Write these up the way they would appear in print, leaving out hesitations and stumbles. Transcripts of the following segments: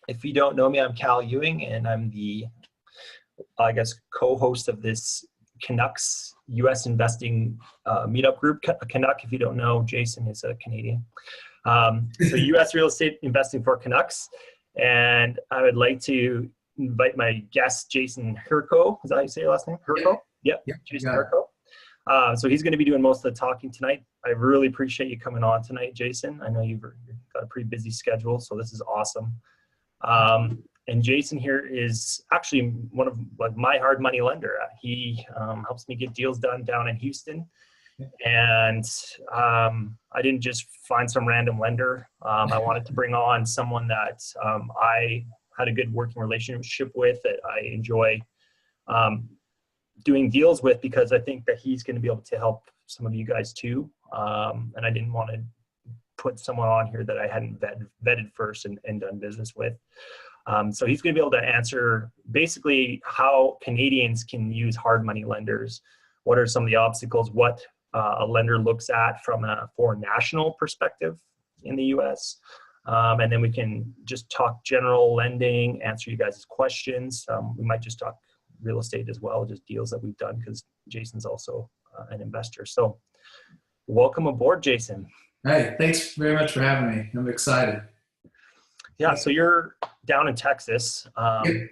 If you don't know me, I'm Cal Ewing, and I'm the, co-host of this Canucks U.S. investing meetup group. Canuck, if you don't know, Jason is a Canadian. So U.S. real estate investing for Canucks. And I would like to invite my guest, Jason Hirko. Is that how you say your last name? Hirko? Yep. Jason Hirko. So he's going to be doing most of the talking tonight. I really appreciate you coming on tonight, Jason. I know you've got a pretty busy schedule, so this is awesome. And Jason here is actually one of my hard money lender. He helps me get deals done down in Houston. And I didn't just find some random lender. I wanted to bring on someone that I had a good working relationship with, that I enjoy doing deals with, because I think that he's going to be able to help some of you guys too. And I didn't want to put someone on here that I hadn't vetted first and done business with. So he's going to be able to answer basically how Canadians can use hard money lenders. What are some of the obstacles? What a lender looks at from a foreign national perspective in the U.S. And then we can just talk general lending, answer you guys' questions. We might just talk real estate as well, just deals that we've done, because Jason's also an investor. So welcome aboard, Jason. Hey, thanks very much for having me. I'm excited. Yeah, so you're down in Texas. Yep.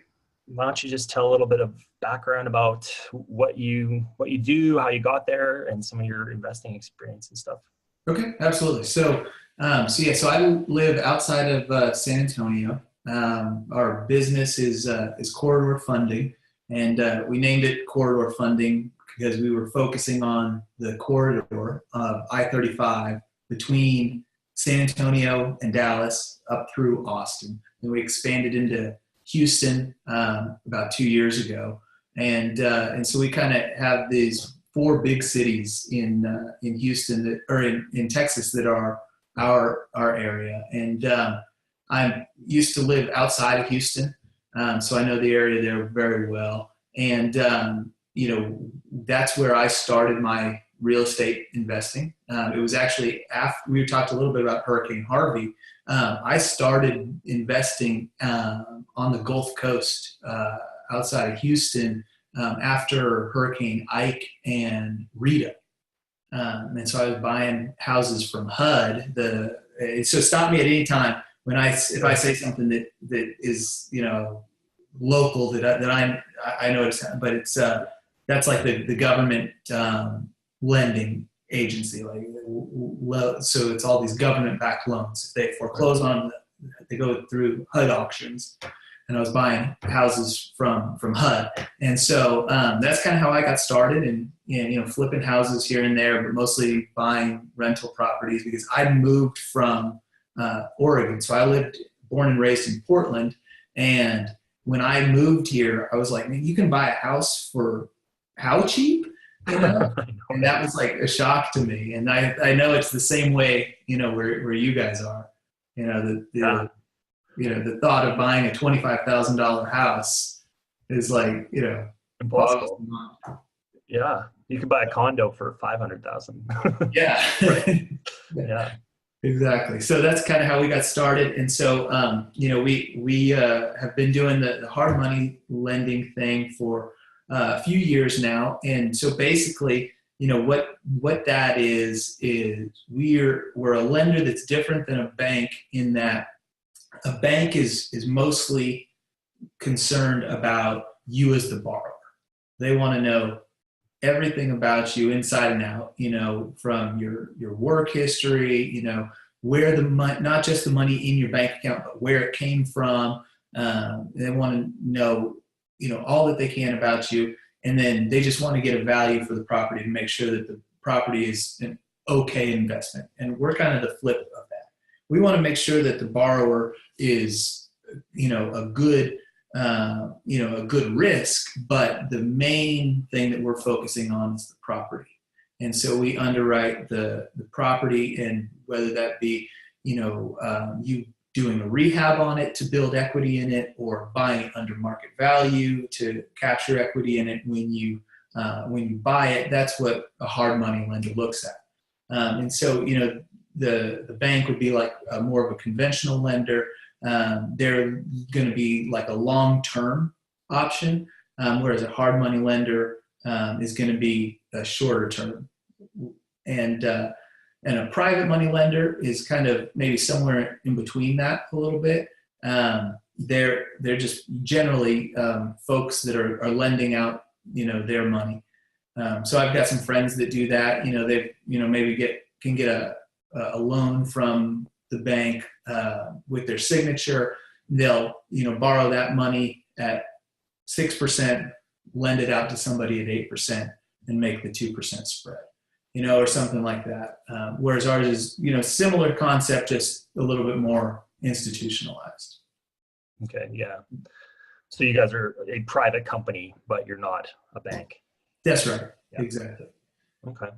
Why don't you just tell a little bit of background about what you do, how you got there, and some of your investing experience and stuff? Okay, absolutely. So I live outside of San Antonio. Our business is corridor funding, and we named it corridor funding because we were focusing on the corridor of I-35 between San Antonio and Dallas up through Austin. And we expanded into Houston about 2 years ago. And so we kind of have these 4 big cities in Houston in Texas that are our area. And I used to live outside of Houston, so I know the area there very well. And that's where I started my real estate investing. It was actually after we talked a little bit about Hurricane Harvey. I started investing on the Gulf Coast outside of Houston after Hurricane Ike and Rita. And so I was buying houses from HUD. So stop me at any time if I say something that is local that I know it's, but it's that's like the government lending agency, so it's all these government-backed loans. If they foreclose on, they go through HUD auctions, and I was buying houses from HUD, and so that's kind of how I got started, and flipping houses here and there, but mostly buying rental properties because I moved from Oregon. So I born and raised in Portland, and when I moved here, I was like, man, you can buy a house for how cheap? And that was like a shock to me. And I know it's the same way, where you guys are. The thought of buying a $25,000 house is like, impossible. Yeah, you could buy a condo for $500,000. Yeah. Yeah. Exactly. So that's kind of how we got started. And so, we have been doing the hard money lending thing for a few years now. And so basically, what that is we're a lender that's different than a bank, in that a bank is mostly concerned about you as the borrower. They want to know everything about you inside and out, from your work history, where the money, not just the money in your bank account, but where it came from. They want to know, all that they can about you. And then they just want to get a value for the property to make sure that the property is an okay investment. And we're kind of the flip of that. We want to make sure that the borrower is, a good risk, but the main thing that we're focusing on is the property. And so we underwrite the property, and whether that be, you doing a rehab on it to build equity in it, or buying it under market value to capture equity in it when you buy it. That's what a hard money lender looks at. And so, the bank would be like more of a conventional lender. they're going to be like a long-term option, whereas a hard money lender is going to be a shorter term. And a private money lender is kind of maybe somewhere in between that a little bit. They're just generally folks that are lending out, their money. So I've got some friends that do that. They maybe can get a loan from the bank with their signature. They'll borrow that money at 6%, lend it out to somebody at 8%, and make the 2% spread. Or something like that. Whereas ours is, similar concept, just a little bit more institutionalized. Okay, yeah. So you guys are a private company, but you're not a bank. That's right. Yeah. Exactly. Okay.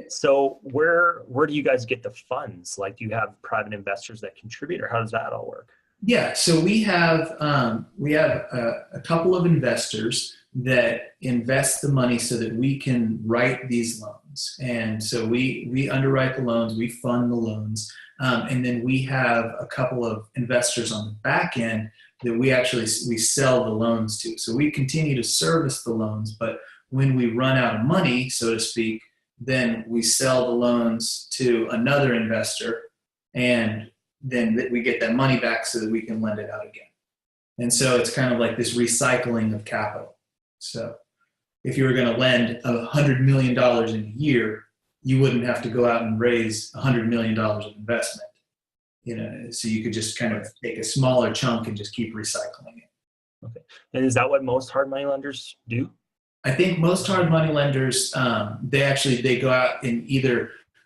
So where do you guys get the funds? Like, do you have private investors that contribute, or how does that all work? Yeah. So we have a couple of investors that invest the money so that we can write these loans. And so we underwrite the loans, we fund the loans, and then we have a couple of investors on the back end that we sell the loans to. So we continue to service the loans, but when we run out of money, so to speak, then we sell the loans to another investor, and then we get that money back so that we can lend it out again. And so it's kind of like this recycling of capital. So if you were going to lend $100 million in a year, you wouldn't have to go out and raise $100 million of investment. So you could just kind of take a smaller chunk and just keep recycling it. Okay. And is that what most hard money lenders do? I think most hard money lenders, they go out and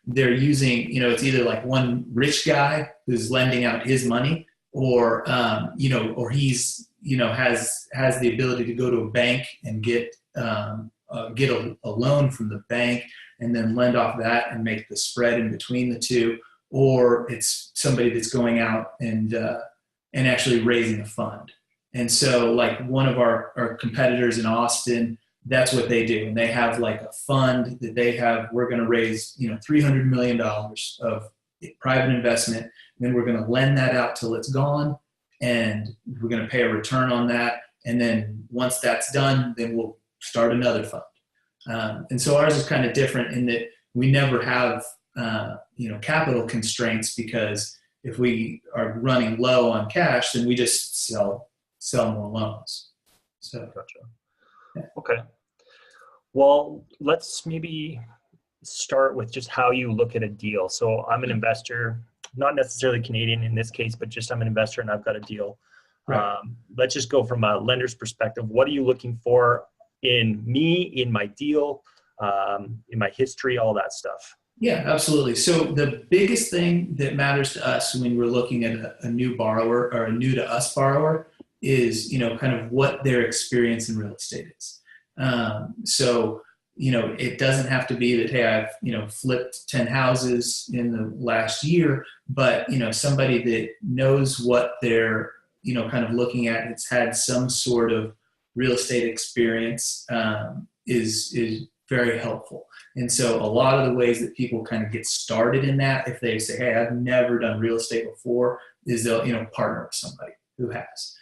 they're using, it's either like one rich guy who's lending out his money, or or he's has the ability to go to a bank and get a loan from the bank and then lend off that and make the spread in between the two, or it's somebody that's going out and actually raising a fund. And so, like, one of our competitors in Austin, that's what they do. And they have like a fund that they have, we're going to raise, $300 million of private investment. And then we're going to lend that out till it's gone. And we're going to pay a return on that. And then once that's done, then we'll start another fund. And so ours is kind of different in that we never have, capital constraints, because if we are running low on cash, then we just sell more loans. So, gotcha. Yeah. Okay. Well, let's maybe start with just how you look at a deal. So I'm an investor, not necessarily Canadian in this case, but just I'm an investor and I've got a deal. Right. Let's just go from a lender's perspective. What are you looking for in me, in my deal, in my history, all that stuff? Yeah, absolutely. So the biggest thing that matters to us when we're looking at a new borrower or a new to us borrower is, kind of what their experience in real estate is. So, it doesn't have to be that, hey, I've, flipped 10 houses in the last year, but, somebody that knows what they're, kind of looking at, it's had some sort of real estate experience, is very helpful. And so a lot of the ways that people kind of get started in that, if they say, hey, I've never done real estate before, is they'll, partner with somebody who has.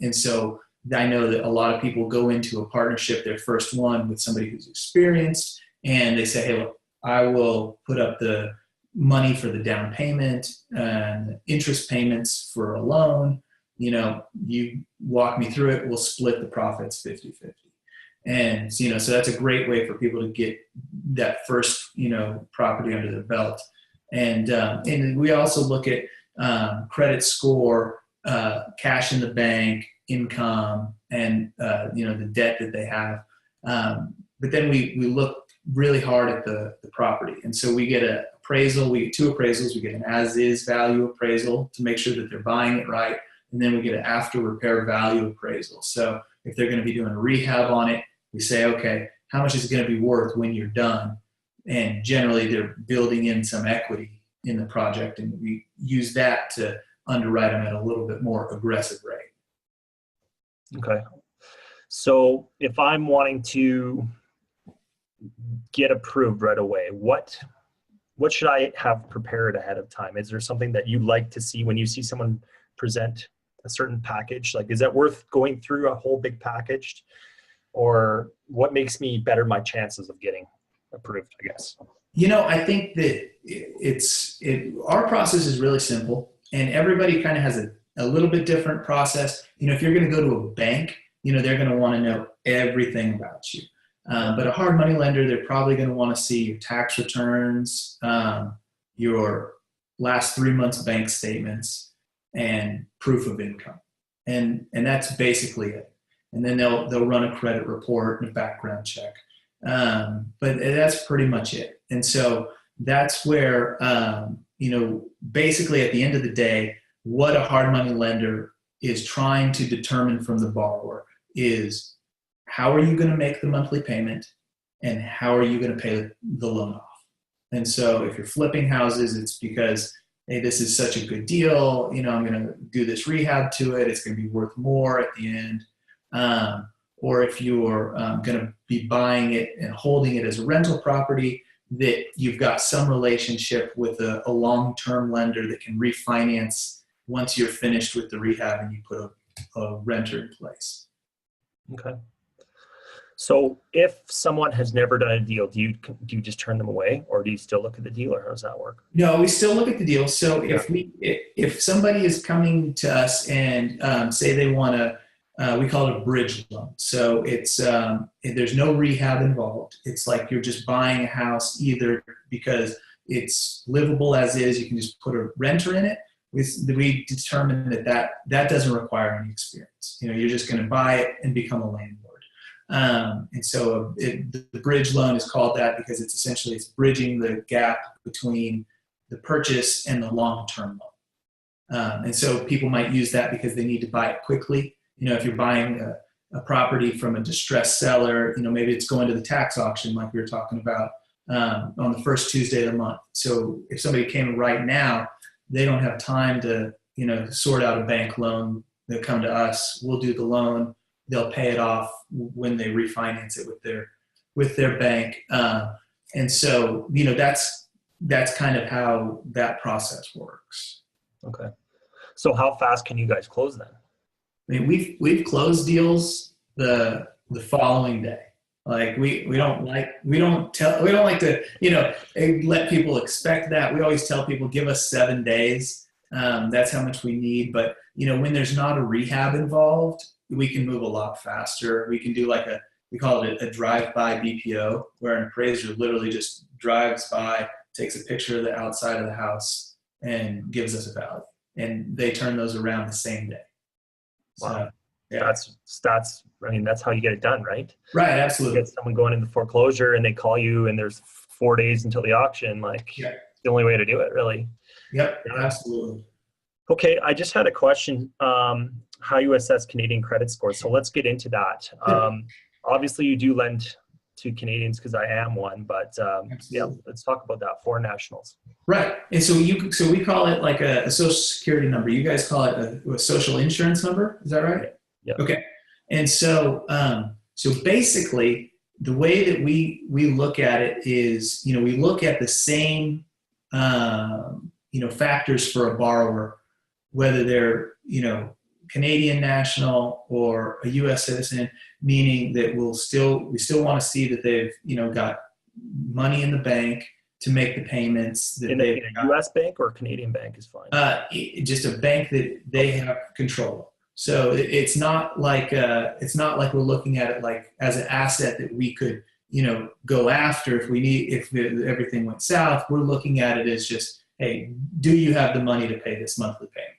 And so I know that a lot of people go into a partnership, their first one, with somebody who's experienced, and they say, hey, look, I will put up the money for the down payment and interest payments for a loan. You walk me through it, we'll split the profits 50-50. And, so that's a great way for people to get that first, property under their belt. And we also look at credit score, cash in the bank, income, and, the debt that they have. But then we look really hard at the property. And so we get an appraisal, we get two appraisals. We get an as-is value appraisal to make sure that they're buying it right. And then we get an after repair value appraisal. So if they're going to be doing a rehab on it, we say, okay, how much is it going to be worth when you're done? And generally they're building in some equity in the project, and we use that to underwrite them at a little bit more aggressive rate. Okay. So if I'm wanting to get approved right away, what should I have prepared ahead of time? Is there something that you like to see when you see someone present a certain package? Like, is that worth going through a whole big package, or what makes me better my chances of getting approved, I guess? I think that our process is really simple, and everybody kind of has a little bit different process. If you're going to go to a bank, they're going to want to know everything about you. But a hard money lender, they're probably going to want to see your tax returns, your last 3 months bank statements, and proof of income. And that's basically it. And then they'll run a credit report and a background check. But that's pretty much it. And so that's where, basically at the end of the day, what a hard money lender is trying to determine from the borrower is, how are you going to make the monthly payment, and how are you going to pay the loan off? And so if you're flipping houses, it's because, hey, this is such a good deal. I'm going to do this rehab to it. It's going to be worth more at the end. Or if you're going to be buying it and holding it as a rental property, that you've got some relationship with a long-term lender that can refinance once you're finished with the rehab and you put a renter in place. Okay. So if someone has never done a deal, do you just turn them away, or do you still look at the deal, or how does that work? No, we still look at the deal. So if somebody is coming to us and say they want to, we call it a bridge loan. So it's there's no rehab involved. It's like you're just buying a house either because it's livable as is. You can just put a renter in it. We determine that doesn't require any experience. You're just going to buy it and become a landlord. And so the bridge loan is called that because it's bridging the gap between the purchase and the long-term loan. And so people might use that because they need to buy it quickly. If you're buying a property from a distressed seller, maybe it's going to the tax auction like we were talking about on the first Tuesday of the month. So if somebody came right now, they don't have time to sort out a bank loan. They'll come to us. We'll do the loan. They'll pay it off when they refinance it with their bank. And so, that's kind of how that process works. Okay. So how fast can you guys close then? I mean, we've closed deals the following day. Like we don't like to, let people expect that. We always tell people, give us 7 days. That's how much we need. But, when there's not a rehab involved, we can move a lot faster. We can do we call it a drive-by BPO, where an appraiser literally just drives by, takes a picture of the outside of the house, and gives us a value. And they turn those around the same day. Wow. So, yeah. That's how you get it done, right? Right, absolutely. You get someone going into foreclosure and they call you and there's 4 days until the auction. Yeah. It's the only way to do it, really. Yep, absolutely. Okay, I just had a question, how you assess Canadian credit scores. So let's get into that. Obviously, you do lend to Canadians because I am one, but let's talk about that, foreign nationals. Right, and so we call it like a social security number. You guys call it a social insurance number. Is that right? Yeah. Okay, and so basically, the way that we look at it is, we look at the same factors for a borrower, whether they're Canadian national or a U.S. citizen, meaning that we still want to see that they've got money in the bank to make the payments. That in a U.S. bank or a Canadian bank is fine. Just a bank that they have control of. So it's not like we're looking at it like as an asset that we could go after if everything went south. We're looking at it as just, hey, do you have the money to pay this monthly payment?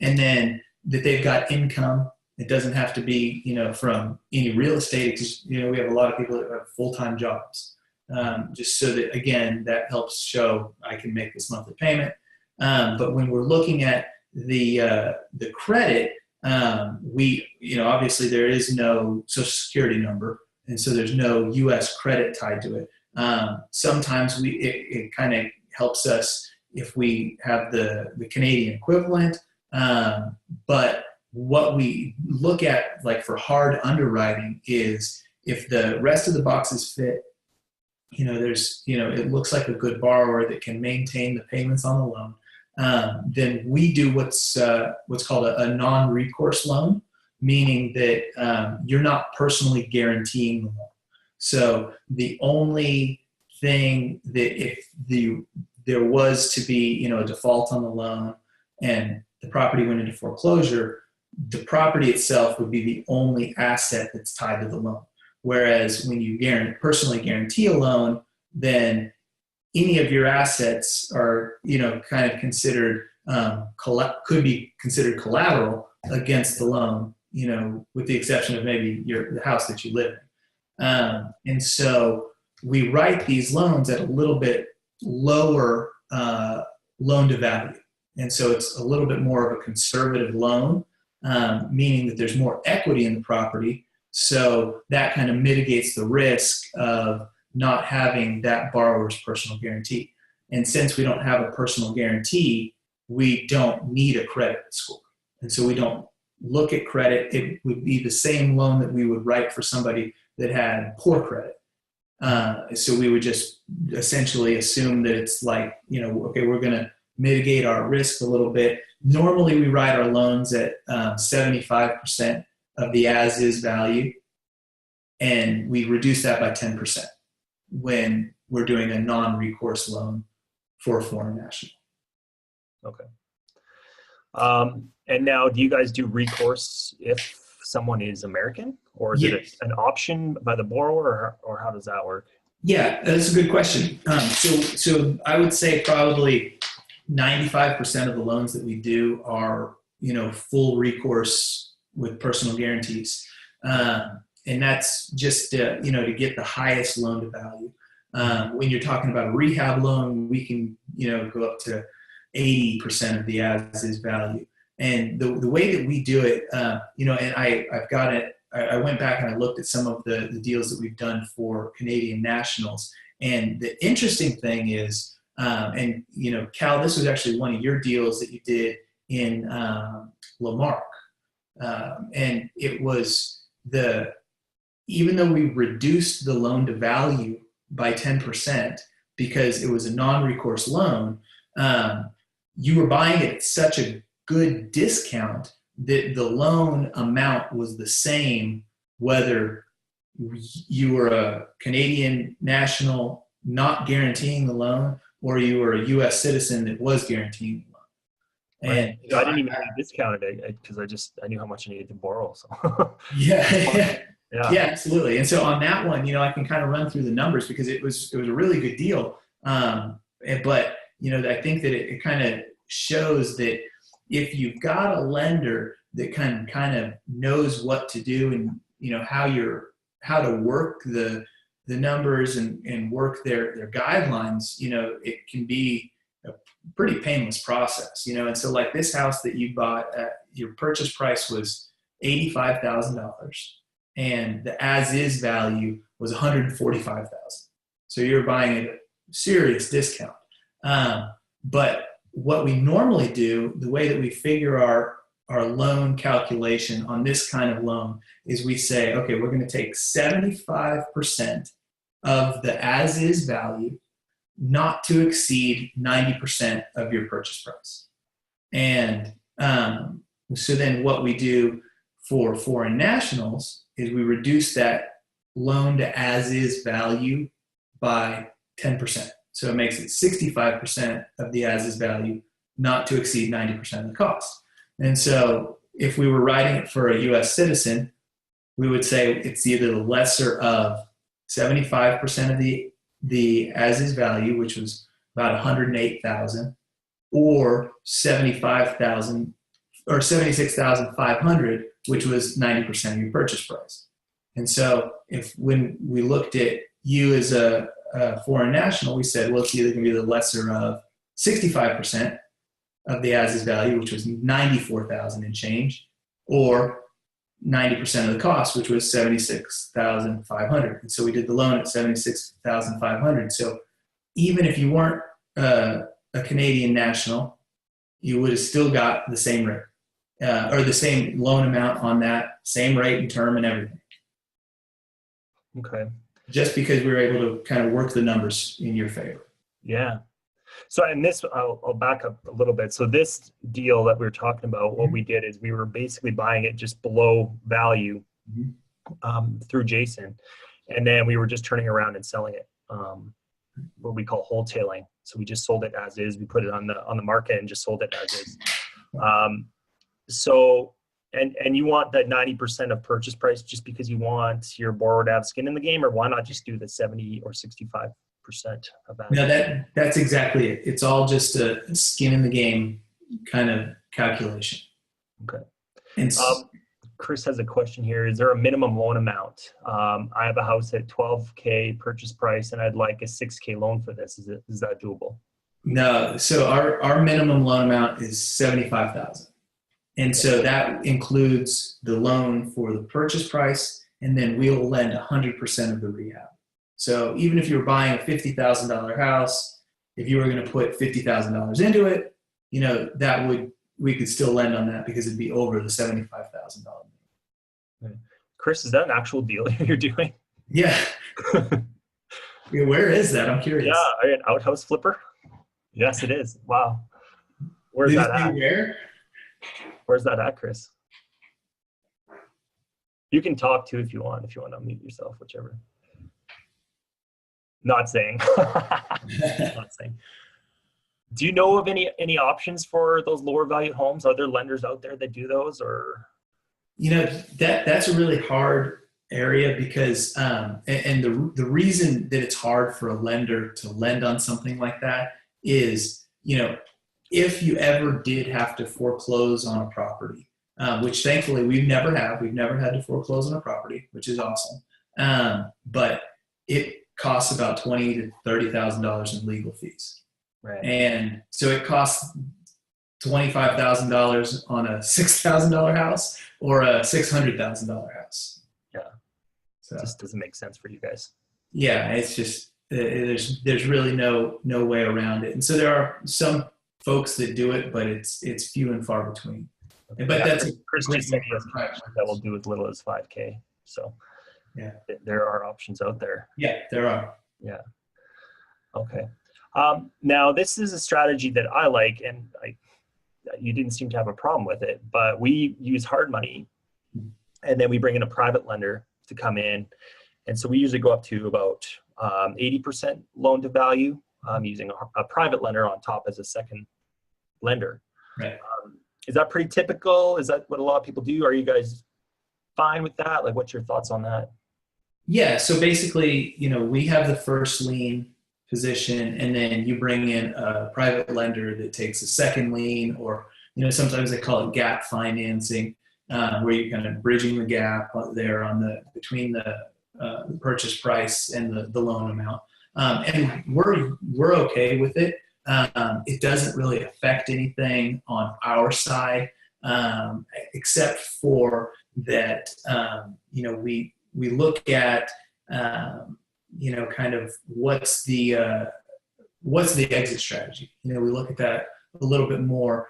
And then that they've got income. It doesn't have to be, from any real estate. Because, we have a lot of people that have full-time jobs. Just so that, again, that helps show I can make this monthly payment. But when we're looking at the credit, obviously there is no social security number. And so there's no U.S. credit tied to it. Sometimes it kind of helps us if we have the Canadian equivalent. But what we look at, like for hard underwriting, is if the rest of the boxes fit, it looks like a good borrower that can maintain the payments on the loan. then we do what's called a non-recourse loan, meaning that you're not personally guaranteeing the loan. So the only thing that if there was to be, a default on the loan and the property went into foreclosure, the property itself would be the only asset that's tied to the loan. Whereas when you personally guarantee a loan, then any of your assets are, kind of considered, could be considered collateral against the loan, with the exception of maybe the house that you live in. And so we write these loans at a little bit lower loan to value. And so it's a little bit more of a conservative loan, meaning that there's more equity in the property. So that kind of mitigates the risk of not having that borrower's personal guarantee. And since we don't have a personal guarantee, we don't need a credit score. And so we don't look at credit. It would be the same loan that we would write for somebody that had poor credit. So we would just essentially assume that it's like, okay, we're going to mitigate our risk a little bit. Normally we write our loans at 75% of the as-is value, and we reduce that by 10% when we're doing a non-recourse loan for a foreign national. Okay. And now, do you guys do recourse if someone is American, or is it an option by the borrower, or how does that work? Yeah, that's a good question. So I would say probably 95% of the loans that we do are, full recourse with personal guarantees. And that's just, to get the highest loan to value. When you're talking about a rehab loan, we can, go up to 80% of the as-is value. And the way that we do it, and I've got it, I went back and I looked at some of the deals that we've done for Canadian nationals. And the interesting thing is, Cal, this was actually one of your deals that you did in Lamarck. And it was even though we reduced the loan to value by 10% because it was a non-recourse loan, you were buying it at such a good discount that the loan amount was the same whether you were a Canadian national not guaranteeing the loan or you were a U.S. citizen that was guaranteeing the loan. And I didn't even get discounted it because I knew how much I needed to borrow. So yeah, absolutely. And so on that one, I can kind of run through the numbers because it was a really good deal. But I think that it kind of shows that if you've got a lender that kind of knows what to do and how to work the numbers and work their guidelines, it can be a pretty painless process, and so like this house that you bought, your purchase price was $85,000 and the as-is value was $145,000. So you're buying at a serious discount. But what we normally do, the way that we figure our loan calculation on this kind of loan is we say, okay, we're going to take 75% of the as-is value not to exceed 90% of your purchase price. And so then what we do for foreign nationals is we reduce that loan to as-is value by 10%. So it makes it 65% of the as-is value not to exceed 90% of the cost. And so if we were writing it for a U.S. citizen, we would say it's either the lesser of 75% of the as-is value, which was about $108,000, or $75,000 or $76,500, which was 90% of your purchase price. And so when we looked at you as a foreign national, we said, well, it's either going to be the lesser of 65% of the as-is value, which was $94,000 and change, or 90% of the cost, which was $76,500. And so we did the loan at $76,500. So even if you weren't a Canadian national, you would have still got the same rate or the same loan amount on that same rate and term and everything. Okay. Just because we were able to kind of work the numbers in your favor. Yeah. So, and this, I'll back up a little bit. So this deal that we were talking about, what we did is we were basically buying it just below value through Jason. And then we were just turning around and selling it, what we call wholesaling. So we just sold it as is. We put it on the market and just sold it as is. So, and you want that 90% of purchase price just because you want your borrower to have skin in the game, or why not just do the 70 or 65% of that? No, that's exactly it. It's all just a skin in the game kind of calculation. Okay. And Chris has a question here. Is there a minimum loan amount? I have a house at $12K purchase price and I'd like a $6K loan for this. Is that doable? No. So our minimum loan amount is $75,000. And so that includes the loan for the purchase price, and then we'll lend 100% of the rehab. So even if you're buying a $50,000 house, if you were going to put $50,000 into it, we could still lend on that because it'd be over the $75,000. Okay. Chris, is that an actual deal you're doing? Yeah. Where is that? I'm curious. Yeah, are you an outhouse flipper? Yes, it is. Wow. Where's that at? Where? Where's that at, Chris? You can talk too if you want to unmute yourself, whichever. Not saying. Not saying. Do you know of any options for those lower value homes? Are there lenders out there that do those, or? That's a really hard area because, and the reason that it's hard for a lender to lend on something like that is, if you ever did have to foreclose on a property, which thankfully we've never had to foreclose on a property, which is awesome. But it costs about $20,000 to $30,000 in legal fees. Right. And so it costs $25,000 on a $6,000 house or a $600,000 house. Yeah. So it just doesn't make sense for you guys. Yeah. It's just, there's really no way around it. And so there are some folks that do it, but it's few and far between. Okay. But yeah, that's Chris just said that will do as little as 5K. So yeah, there are options out there. Yeah, there are. Yeah. Okay. Now this is a strategy that I like, and you didn't seem to have a problem with it, but we use hard money, and then we bring in a private lender to come in. And so we usually go up to about 80% loan to value, using a private lender on top as a second lender. Right. Is that pretty typical? Is that what a lot of people do? Are you guys fine with that? Like, what's your thoughts on that? Yeah. So basically, we have the first lien position, and then you bring in a private lender that takes a second lien, or, sometimes they call it gap financing, where you're kind of bridging the gap there between the purchase price and the loan amount. And we're okay with it. It doesn't really affect anything on our side, except for that, we look at, kind of what's the exit strategy. We look at that a little bit more.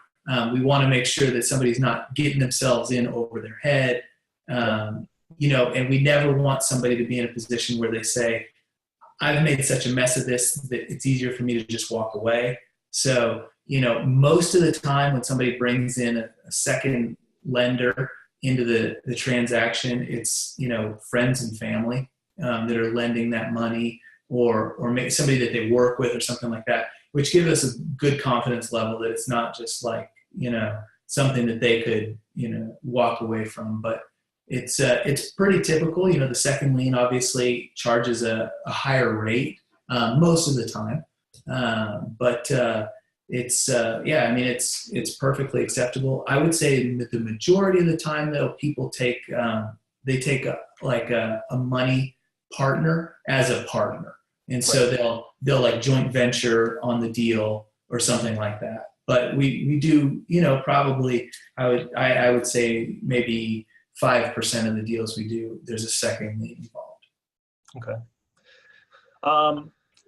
We want to make sure that somebody's not getting themselves in over their head, and we never want somebody to be in a position where they say, I've made such a mess of this that it's easier for me to just walk away. So, most of the time when somebody brings in a second lender into the transaction, it's, friends and family that are lending that money, or maybe somebody that they work with or something like that, which gives us a good confidence level that it's not just like, something that they could, walk away from. But it's pretty typical. The second lien obviously charges a higher rate most of the time, but it's perfectly acceptable. I would say that the majority of the time, though, people take a money partner as a partner, and so they'll like joint venture on the deal or something like that. But we do, probably I would say maybe 5% of the deals we do, there's a second lien involved. Okay.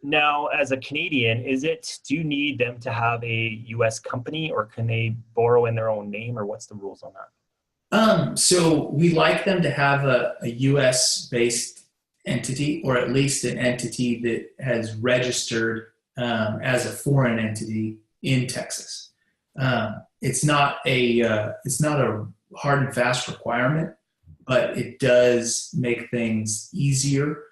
Now, as a Canadian, do you need them to have a U.S. company, or can they borrow in their own name, or what's the rules on that? So we like them to have a U.S. based entity, or at least an entity that has registered as a foreign entity in Texas. It's not a hard and fast requirement, but it does make things easier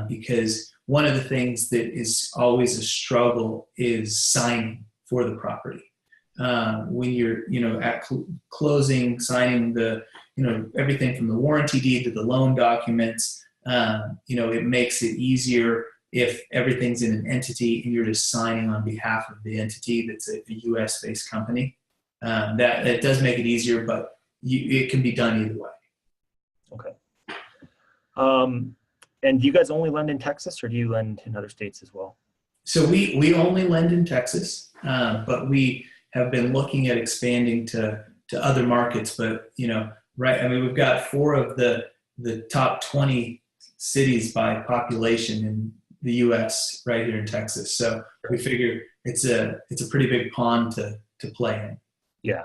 because one of the things that is always a struggle is signing for the property. When you're, at closing, signing the, everything from the warranty deed to the loan documents, it makes it easier if everything's in an entity and you're just signing on behalf of the entity that's a U.S.-based company. That does make it easier, but it can be done either way. Okay. And do you guys only lend in Texas, or do you lend in other states as well? So we only lend in Texas, but we have been looking at expanding to other markets. But right, I mean, we've got 4 of the top 20 cities by population in the U.S. right here in Texas. So we figure it's a pretty big pond to play in. Yeah.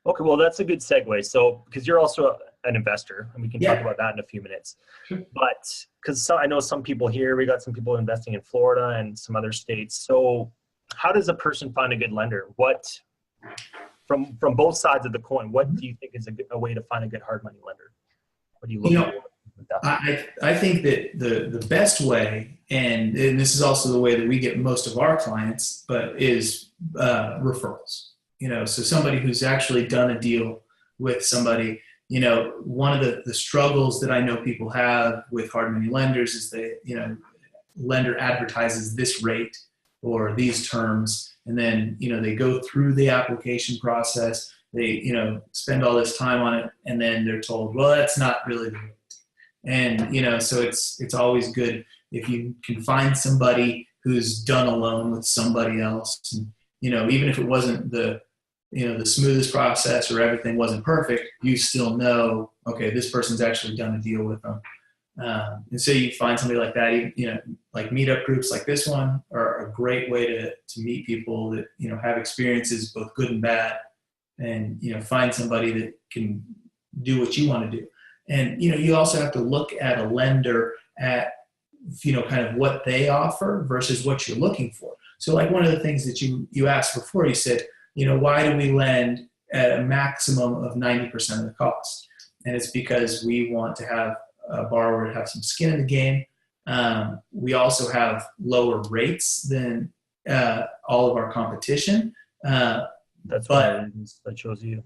Okay, well, that's a good segue. So, because you're also an investor, and we can talk about that in a few minutes. Sure. But because I know some people here, we got some people investing in Florida and some other states. So, how does a person find a good lender? What, from both sides of the coin, what do you think is a way to find a good hard money lender? What do you look for with that? I think that the best way, and this is also the way that we get most of our clients, but is referrals. So somebody who's actually done a deal with somebody. One of the struggles that I know people have with hard money lenders is lender advertises this rate or these terms, and then, they go through the application process, they, spend all this time on it, and then they're told, well, that's not really the rate. And, so it's always good if you can find somebody who's done a loan with somebody else, and, even if it wasn't the smoothest process or everything wasn't perfect, you still know, okay, this person's actually done a deal with them. And so you find somebody like that, like meetup groups like this one are a great way to meet people that, have experiences, both good and bad, and, find somebody that can do what you want to do. And, you also have to look at a lender at, kind of what they offer versus what you're looking for. So like one of the things that you asked before, you said, why do we lend at a maximum of 90% of the cost? And it's because we want to have a borrower to have some skin in the game. We also have lower rates than all of our competition. That's why I chose you.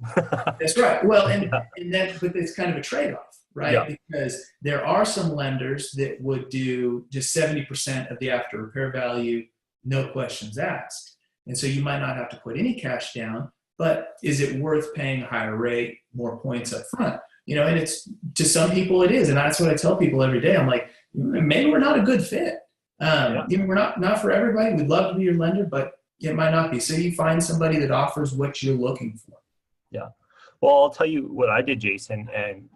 That's right. Well, but it's kind of a trade-off, right? Yeah. Because there are some lenders that would do just 70% of the after repair value, no questions asked. And so you might not have to put any cash down, but is it worth paying a higher rate, more points up front? And it's, to some people it is. And that's what I tell people every day. I'm like, maybe we're not a good fit. We're not for everybody. We'd love to be your lender, but it might not be. So you find somebody that offers what you're looking for. Yeah. Well, I'll tell you what I did, Jason, and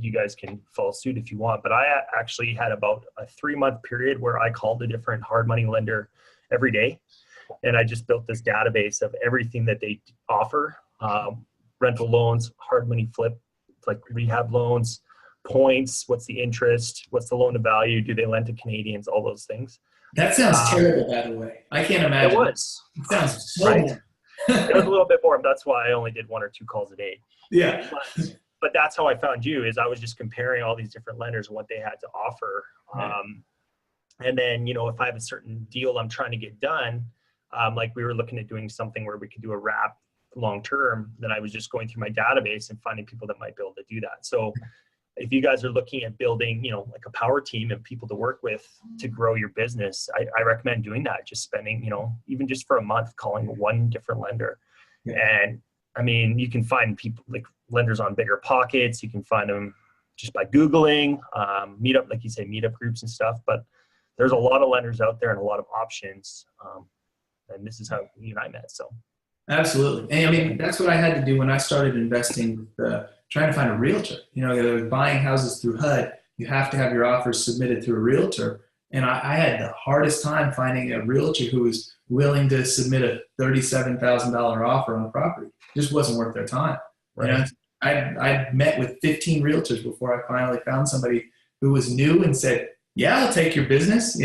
you guys can follow suit if you want, but I actually had about a 3-month period where I called a different hard money lender every day. And I just built this database of everything that they offer, rental loans, hard money flip, like rehab loans, points, what's the interest, what's the loan to value, do they lend to Canadians, all those things. That sounds terrible, by the way. I can't imagine. It was. It sounds so right? It was a little bit more. That's why I only did 1 or 2 calls a day. Yeah. But that's how I found you, is I was just comparing all these different lenders and what they had to offer. Right. And then, if I have a certain deal I'm trying to get done, like we were looking at doing something where we could do a wrap long term, then I was just going through my database and finding people that might be able to do that. So if you guys are looking at building, like a power team and people to work with to grow your business, I recommend doing that. Just spending, even just for a month, calling 1 different lender. Yeah. And I mean, you can find people like lenders on Bigger Pockets. You can find them just by Googling, meetup, like you say, meetup groups and stuff. But there's a lot of lenders out there and a lot of options. And this is how you and I met. So, absolutely. And I mean, that's what I had to do when I started investing, trying to find a realtor. Buying houses through HUD, you have to have your offers submitted through a realtor. And I had the hardest time finding a realtor who was willing to submit a $37,000 offer on a property. It just wasn't worth their time. Right. I met with 15 realtors before I finally found somebody who was new and said, yeah, I'll take your business.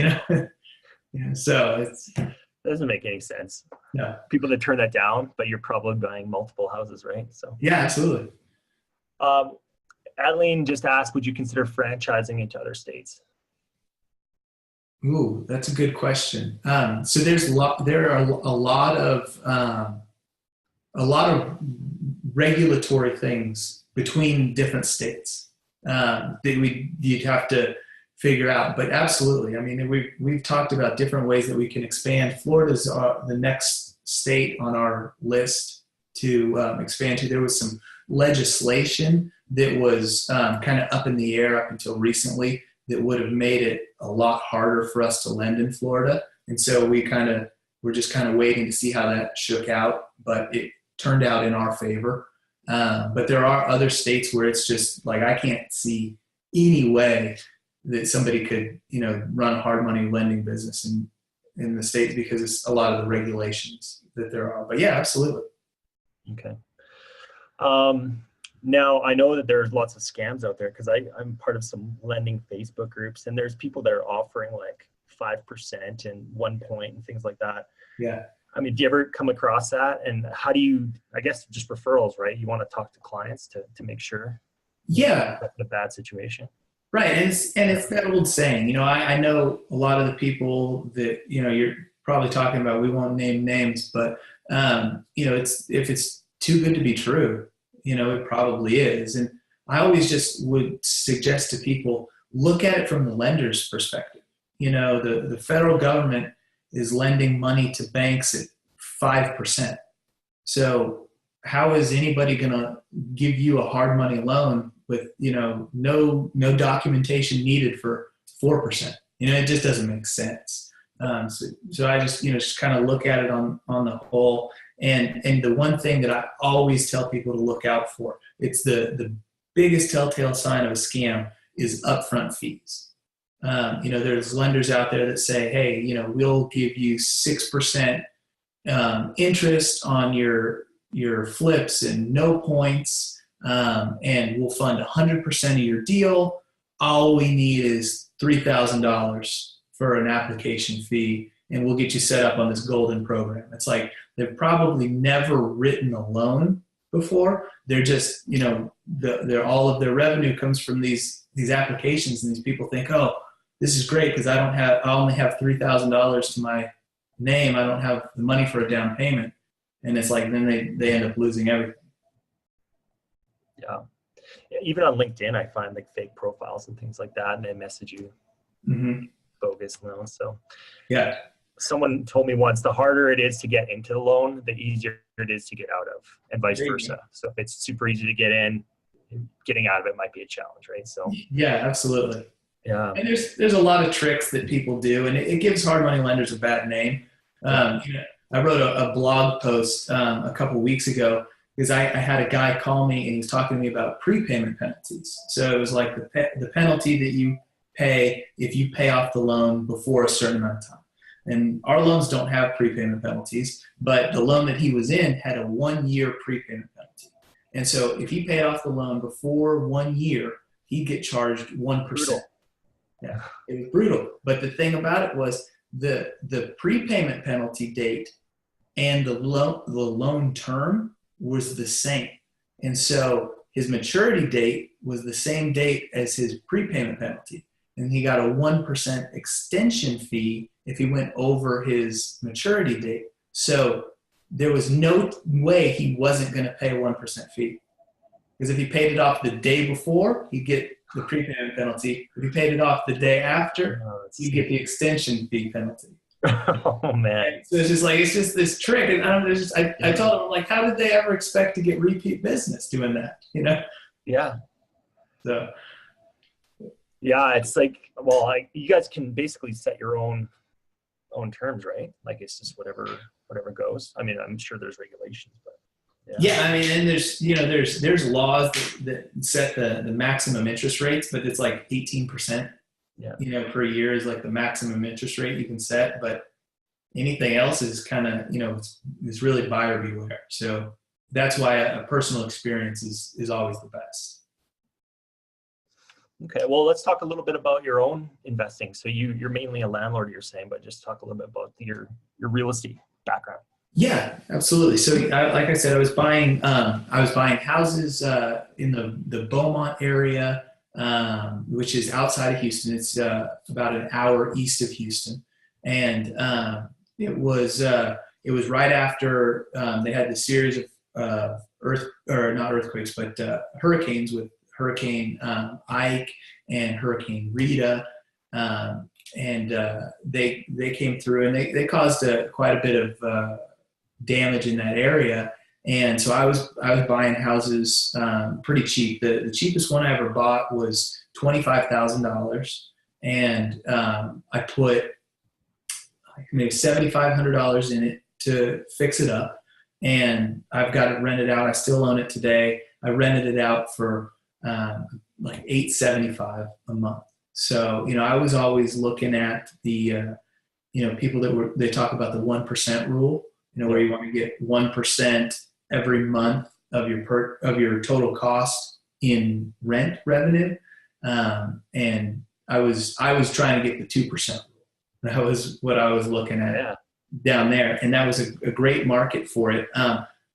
Yeah, so it's That doesn't make any sense. no. People that turn that down, but you're probably buying multiple houses, right? So, Yeah, absolutely. um, Adeline just asked, would you consider franchising into other states? Ooh, that's a good question. So there are a lot of regulatory things between different states that you'd have to figure out. But absolutely, I mean, we've talked about different ways that we can expand. Florida's the next state on our list to expand to. There was some legislation that was kind of up in the air up until recently that would have made it a lot harder for us to lend in Florida. And so we're just kind of waiting to see how that shook out, but it turned out in our favor. But there are other states where it's just like, I can't see any way that somebody could, run a hard money lending business in the States because it's a lot of the regulations that there are. But yeah, absolutely. Okay. Now, I know that there's lots of scams out there because I'm part of some lending Facebook groups, and there's people that are offering like 5% and 1 point and things like that. Yeah. I mean, do you ever come across that? And how do you, I guess, just referrals, right? You want to talk to clients to make sure. Yeah. That's a bad situation. Right. And it's that old saying, I know a lot of the people that, you're probably talking about, we won't name names, but, if it's too good to be true, it probably is. And I always just would suggest to people, look at it from the lender's perspective. The federal government is lending money to banks at 5%. So how is anybody going to give you a hard money loan with, no documentation needed for 4%? It just doesn't make sense. So I just kind of look at it on the whole. And the one thing that I always tell people to look out for, it's the biggest telltale sign of a scam is upfront fees. There's lenders out there that say, hey, we'll give you 6% interest on your flips and no points, and we'll fund 100% of your deal. All we need is $3,000 for an application fee, and we'll get you set up on this golden program. It's like they've probably never written a loan before. They're just, they're all of their revenue comes from these applications, and these people think, oh, this is great because I only have $3,000 to my name. I don't have the money for a down payment. And it's like, then they end up losing everything. Yeah. Even on LinkedIn, I find like fake profiles and things like that, and they message you bogus loans. So yeah. Someone told me once, the harder it is to get into the loan, the easier it is to get out of, and vice versa. So if it's super easy to get in, getting out of it might be a challenge, right? So yeah, absolutely. Yeah. And there's a lot of tricks that people do, and it gives hard money lenders a bad name. I wrote a blog post a couple of weeks ago because I had a guy call me and he was talking to me about prepayment penalties. So it was like the penalty that you pay if you pay off the loan before a certain amount of time. And our loans don't have prepayment penalties, but the loan that he was in had a 1-year prepayment penalty. And so if he paid off the loan before 1 year, he'd get charged 1%. Brutal. Yeah, it was brutal. But the thing about it was the prepayment penalty date and the loan term was the same. And so his maturity date was the same date as his prepayment penalty. And he got a 1% extension fee if he went over his maturity date. So there was no way he wasn't going to pay a 1% fee. Because if he paid it off the day before, he'd get the prepayment penalty. If he paid it off the day after, he'd get the extension fee penalty. Oh man! And so it's just this trick, and I told him, like, how did they ever expect to get repeat business doing that? Yeah. So. Yeah, it's like, well, you guys can basically set your own terms, right? Like it's just whatever goes. I mean, I'm sure there's regulations, but yeah, I mean, and there's laws that set the maximum interest rates, but it's like 18%. Yeah. Per year is like the maximum interest rate you can set, but anything else is kind of, it's really buyer beware. So that's why a personal experience is always the best. Okay, well, let's talk a little bit about your own investing. So you're mainly a landlord, you're saying, but just talk a little bit about your real estate background. Yeah, absolutely. So, like I said, I was buying houses in the Beaumont area, which is outside of Houston. It's about an hour east of Houston, and it was right after they had the series of not earthquakes, but hurricanes with Hurricane Ike and Hurricane Rita. And they came through and they caused quite a bit of damage in that area. And so I was buying houses pretty cheap. The cheapest one I ever bought was $25,000, and I put maybe $7,500 in it to fix it up. And I've got it rented out. I still own it today. I rented it out for like $875 a month. So I was always looking at the people they talk about the 1% rule. Where you want to get 1% every month of your total cost in rent revenue, and I was trying to get the 2% rule. That was what I was looking at down there, and that was a great market for it.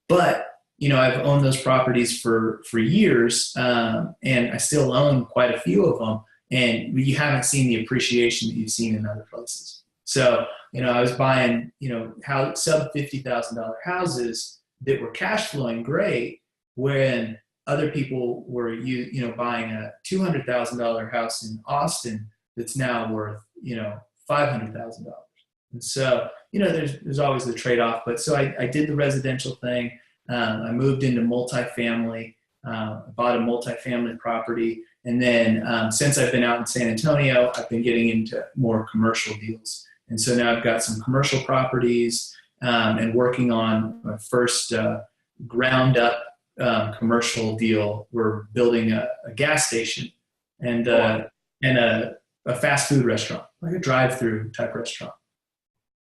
But I've owned those properties for years, and I still own quite a few of them, and you haven't seen the appreciation that you've seen in other places. So, I was buying, sub $50,000 houses that were cash flowing great, when other people were, buying a $200,000 house in Austin that's now worth, $500,000. And so, there's always the trade-off. But so I did the residential thing. I moved into multifamily, bought a multifamily property. And then since I've been out in San Antonio, I've been getting into more commercial deals. And so now I've got some commercial properties and working on my first ground up commercial deal. We're building a gas station and a fast food restaurant, like a drive-through type restaurant.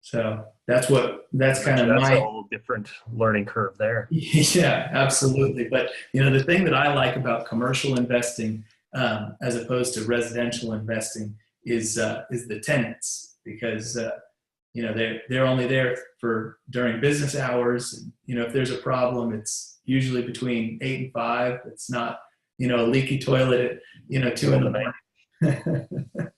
So that's kind of that's a whole different learning curve there. Yeah, absolutely. But the thing that I like about commercial investing as opposed to residential investing is the tenants. Because they're only there for during business hours, and if there's a problem, it's usually between 8 and 5. It's not a leaky toilet at 2 in the morning.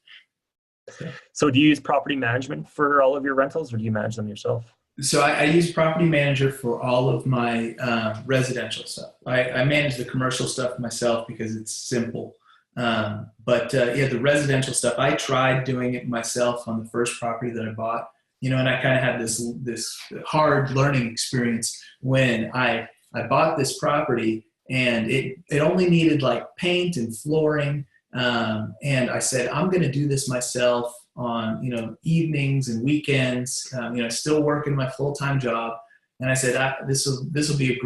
So do you use property management for all of your rentals, or do you manage them yourself? So I use Property Manager for all of my residential stuff. I manage the commercial stuff myself because it's simple. But the residential stuff, I tried doing it myself on the first property that I bought, and I kind of had this hard learning experience when I bought this property, and it only needed like paint and flooring. And I said, I'm going to do this myself on, evenings and weekends, still working my full-time job. And I said, this will be a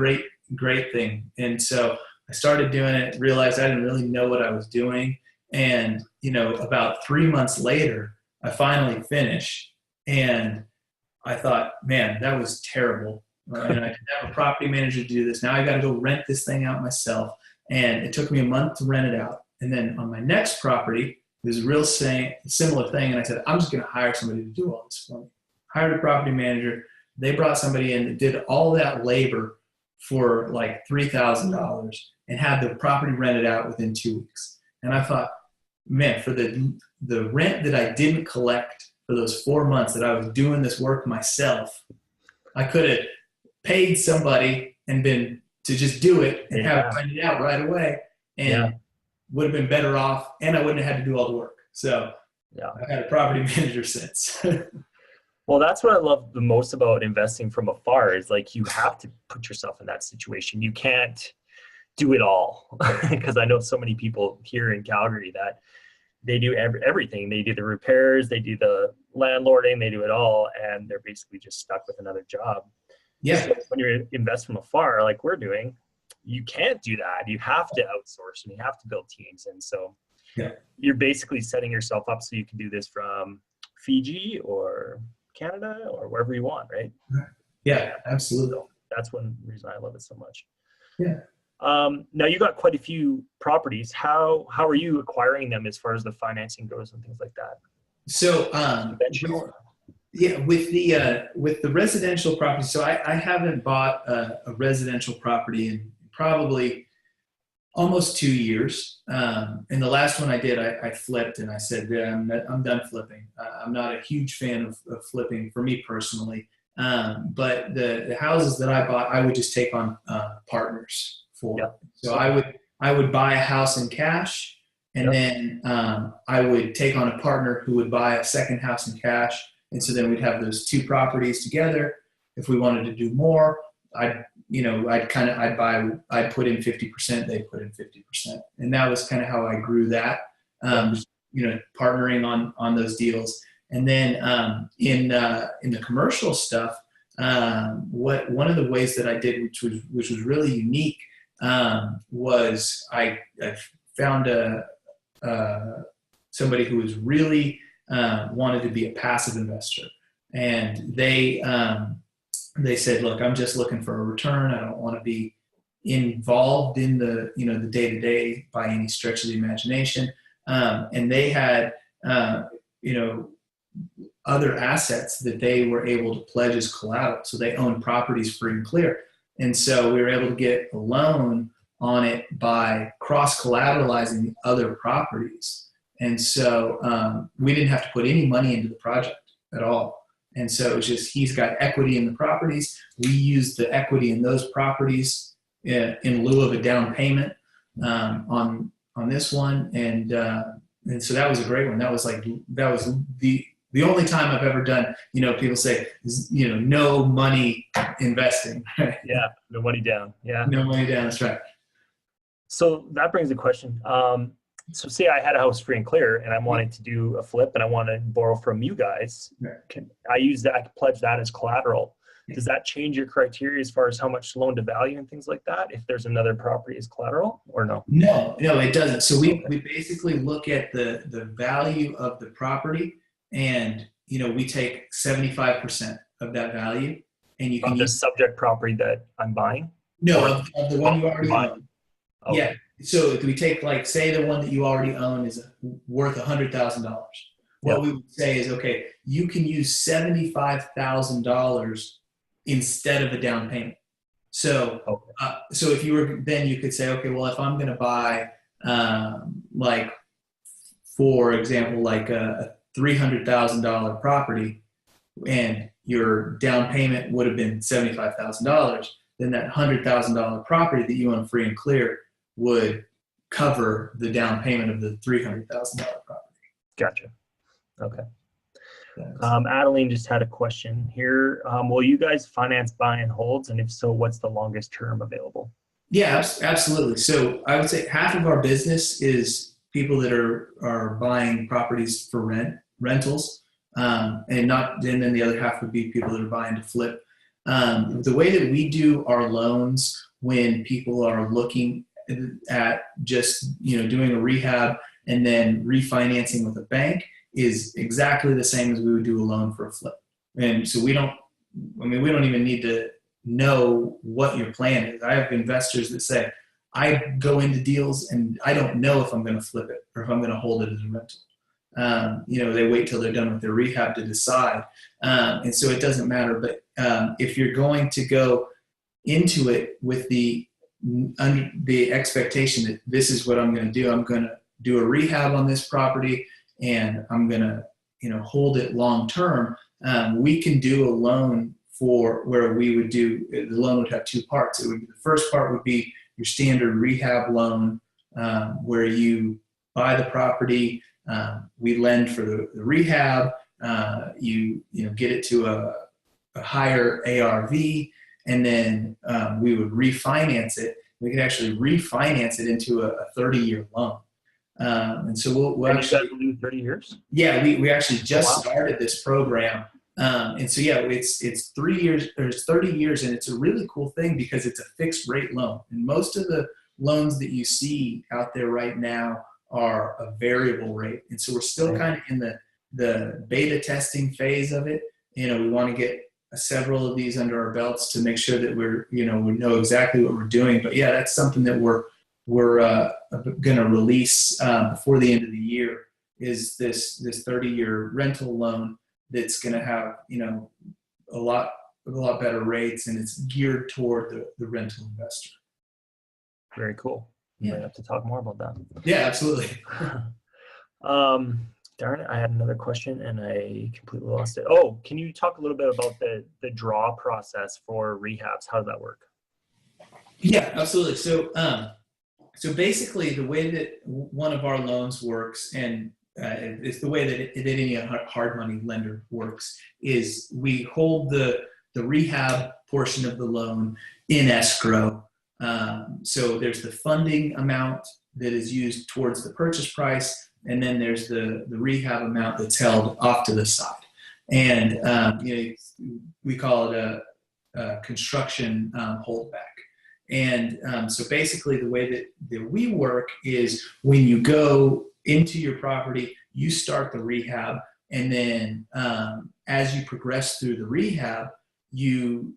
great thing. And so I started doing it, realized I didn't really know what I was doing. And, about 3 months later, I finally finished. And I thought, man, that was terrible. I didn't have a property manager to do this. Now I got to go rent this thing out myself. And it took me a month to rent it out. And then on my next property, it was a real similar thing. And I said, I'm just going to hire somebody to do all this for me. Hired a property manager. They brought somebody in that did all that labor for like $3,000 and had the property rented out within 2 weeks. And I thought, man, for the rent that I didn't collect for those 4 months that I was doing this work myself, I could have paid somebody and been to just do it and have it rented out right away, and would have been better off, and I wouldn't have had to do all the work. So I've had a property manager since. Well, that's what I love the most about investing from afar is like you have to put yourself in that situation. You can't do it all because I know so many people here in Calgary that they do everything. They do the repairs, they do the landlording, they do it all, and they're basically just stuck with another job. Yeah. So when you invest from afar, like we're doing, you can't do that. You have to outsource and you have to build teams. And so you're basically setting yourself up so you can do this from Fiji or Canada or wherever you want, right? Yeah, absolutely. So that's one reason I love it so much. Yeah. Now you got quite a few properties. How are you acquiring them as far as the financing goes and things like that? So, Conventional? with the residential property, so I haven't bought a residential property in probably almost 2 years. And the last one I did, I flipped, and I said, yeah, I'm done flipping. I'm not a huge fan of flipping for me personally. But the houses that I bought, I would just take on partners for. Yep. So I would buy a house in cash, and then I would take on a partner who would buy a second house in cash. And so then we'd have those two properties together. If we wanted to do more, I'd put in 50%, they'd put in 50%. And that was kind of how I grew that, partnering on those deals. And then in the commercial stuff, one of the ways that I did, which was really unique, was I found somebody who was really wanted to be a passive investor, and they said, look, I'm just looking for a return. I don't want to be involved in the day-to-day by any stretch of the imagination. And they had other assets that they were able to pledge as collateral. So they owned properties free and clear. And so we were able to get a loan on it by cross-collateralizing the other properties. And so we didn't have to put any money into the project at all. And so it was just, he's got equity in the properties. We used the equity in those properties in lieu of a down payment on this one. And so that was a great one. That was the only time I've ever done, people say, no money investing. Yeah, no money down. Yeah. No money down, that's right. So that brings a question. So say I had a house free and clear and I wanted to do a flip and I want to borrow from you guys. Can I pledge that as collateral? Does that change your criteria as far as how much loan to value and things like that if there's another property as collateral, or no? No, it doesn't. So we basically look at the value of the property, and we take 75% of that value, and you can use the subject property that I'm buying? No, of the one you already own. Okay. Yeah. So if we take, say the one that you already own is worth $100,000. What we would say is, okay, you can use $75,000 instead of a down payment. So, so if you were, then you could say, okay, well, if I'm going to buy, for example, a $300,000 property, and your down payment would have been $75,000, then that $100,000 property that you own free and clear would cover the down payment of the $300,000 property. Gotcha. Okay. Adeline just had a question here. Will you guys finance buy and holds? And if so, what's the longest term available? Yeah, absolutely. So I would say half of our business is people that are buying properties for rentals, and then the other half would be people that are buying to flip. The way that we do our loans when people are looking at just doing a rehab and then refinancing with a bank is exactly the same as we would do a loan for a flip. And so we don't even need to know what your plan is. I have investors that say, I go into deals and I don't know if I'm going to flip it or if I'm going to hold it as a rental. They wait till they're done with their rehab to decide. And so it doesn't matter. But if you're going to go into it with the expectation that this is what I'm going to do, I'm going to do a rehab on this property and I'm going to, hold it long term. We can do a loan for where we would do, the loan would have two parts. The first part would be your standard rehab loan, where you buy the property, we lend for the rehab, you get it to a higher ARV, and then we would refinance it. We could actually refinance it into a 30-year loan. And so we'll actually do 30 years. Yeah, we actually just started this program. And so it's 3 years or it's 30 years, and it's a really cool thing because it's a fixed rate loan. And most of the loans that you see out there right now are a variable rate. And so we're still kind of in the beta testing phase of it. We want to get several of these under our belts to make sure that we know exactly what we're doing. But yeah, that's something that we're going to release before the end of the year, is this 30-year rental loan that's going to have, a lot better rates, and it's geared toward the rental investor. Very cool. Yeah. Might have to talk more about that. Yeah, absolutely. Darn it, I had another question and I completely lost it. Oh, can you talk a little bit about the draw process for rehabs? How does that work? Yeah, absolutely. So basically, the way that one of our loans works, and it's the way that any hard money lender works, is we hold the rehab portion of the loan in escrow. So there's the funding amount that is used towards the purchase price, and then there's the rehab amount that's held off to the side. And we call it a construction holdback. And so basically the way that we work is, when you go into your property, you start the rehab, and then as you progress through the rehab, you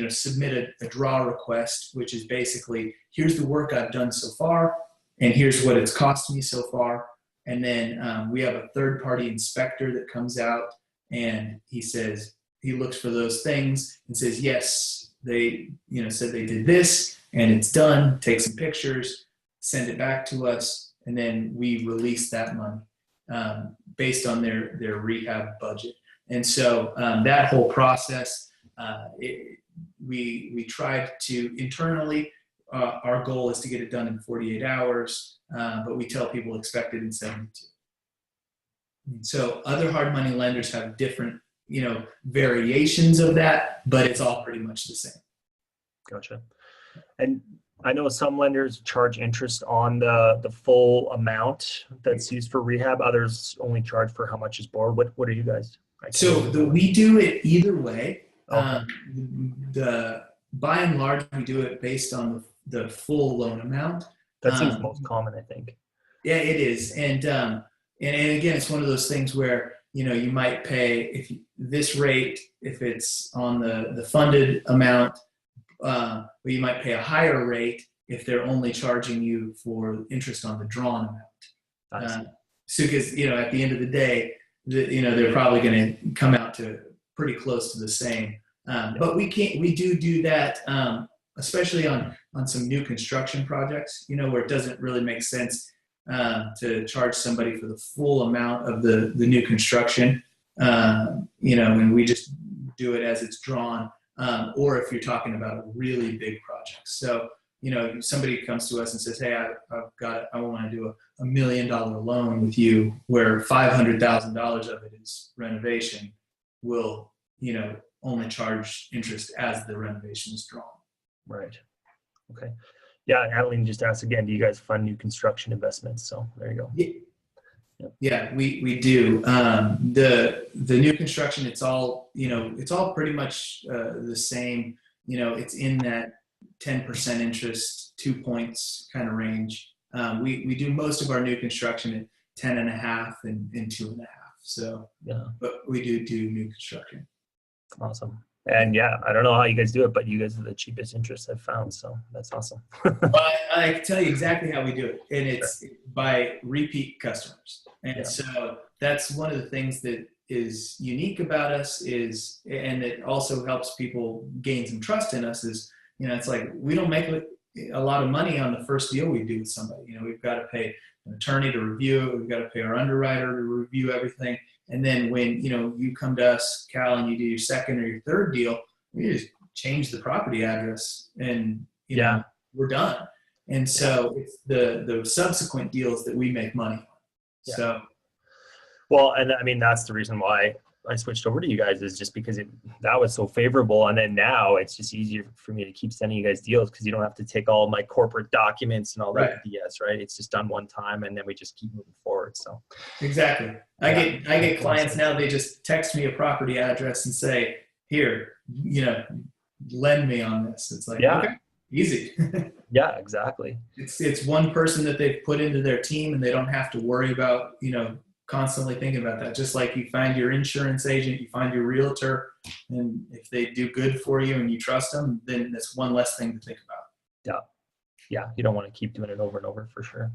submit a draw request, which is basically, here's the work I've done so far, and here's what it's cost me so far. And then we have a third-party inspector that comes out, and he looks for those things and says, yes, they said they did this and it's done. Take some pictures, send it back to us, and then we release that money based on their rehab budget. And so that whole process, we tried to internally, our goal is to get it done in 48 hours, but we tell people expect it in 72. So other hard money lenders have different, variations of that, but it's all pretty much the same. Gotcha. And I know some lenders charge interest on the full amount that's used for rehab. Others only charge for how much is borrowed. What are you guys? We do it either way. Okay. By and large, we do it based on the full loan amount. That seems most common, I think. Yeah, it is. And again, it's one of those things where, you might pay this rate if it's on the funded amount, but you might pay a higher rate if they're only charging you for interest on the drawn amount. So because, at the end of the day, they're probably going to come out to pretty close to the same. But we do that, especially on some new construction projects, where it doesn't really make sense to charge somebody for the full amount of the new construction, and we just do it as it's drawn, or if you're talking about a really big project. So, somebody comes to us and says, hey, I want to do a $1 million loan with you, where $500,000 of it is renovation. We'll, only charge interest as the renovation is drawn. Right. Okay. Yeah, Adeline just asked again, do you guys fund new construction investments? So there you go. Yeah, we do. The new construction, it's all pretty much the same. It's in that 10% interest, 2 points kind of range. We do most of our new construction at 10.5 and 2.5. So yeah, but we do new construction. Awesome. And yeah, I don't know how you guys do it, but you guys are the cheapest interest I've found. So that's awesome. Well, I can tell you exactly how we do it. And it's by repeat customers. And so that's one of the things that is unique about us and it also helps people gain some trust in us is, it's like, we don't make a lot of money on the first deal we do with somebody. We've got to pay an attorney to review it. We've got to pay our underwriter to review everything. And then when, you come to us, Cal, and you do your second or your third deal, we just change the property address and, we're done. And so it's the subsequent deals that we make money on. Yeah. So. Well, and I mean, that's the reason why I switched over to you guys, is just because that was so favorable. And then now it's just easier for me to keep sending you guys deals because you don't have to take all my corporate documents and all that BS, right? It's just done one time and then we just keep moving forward. So exactly. I get clients now, they just text me a property address and say, here, lend me on this. It's like, okay, easy. Yeah, exactly. It's one person that they've put into their team and they don't have to worry about, constantly thinking about that. Just like you find your insurance agent, you find your realtor, and if they do good for you and you trust them, then that's one less thing to think about. Yeah. You don't want to keep doing it over and over for sure.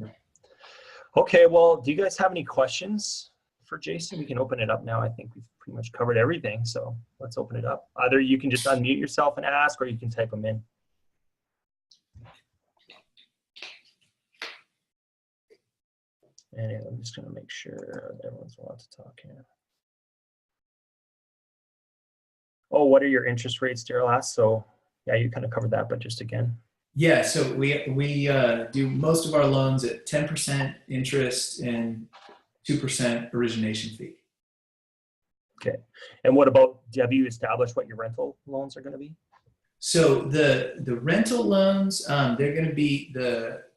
Okay. Well, do you guys have any questions for Jason? We can open it up now. I think we've pretty much covered everything. So let's open it up. Either you can just unmute yourself and ask, or you can type them in. And I'm just going to make sure everyone's allowed to talk here. Oh, what are your interest rates, Daryl asked? So yeah, you kind of covered that, but just again. Yeah, so we do most of our loans at 10% interest and 2% origination fee. Okay. And what about, have you established what your rental loans are going to be? So the rental loans, they're going to be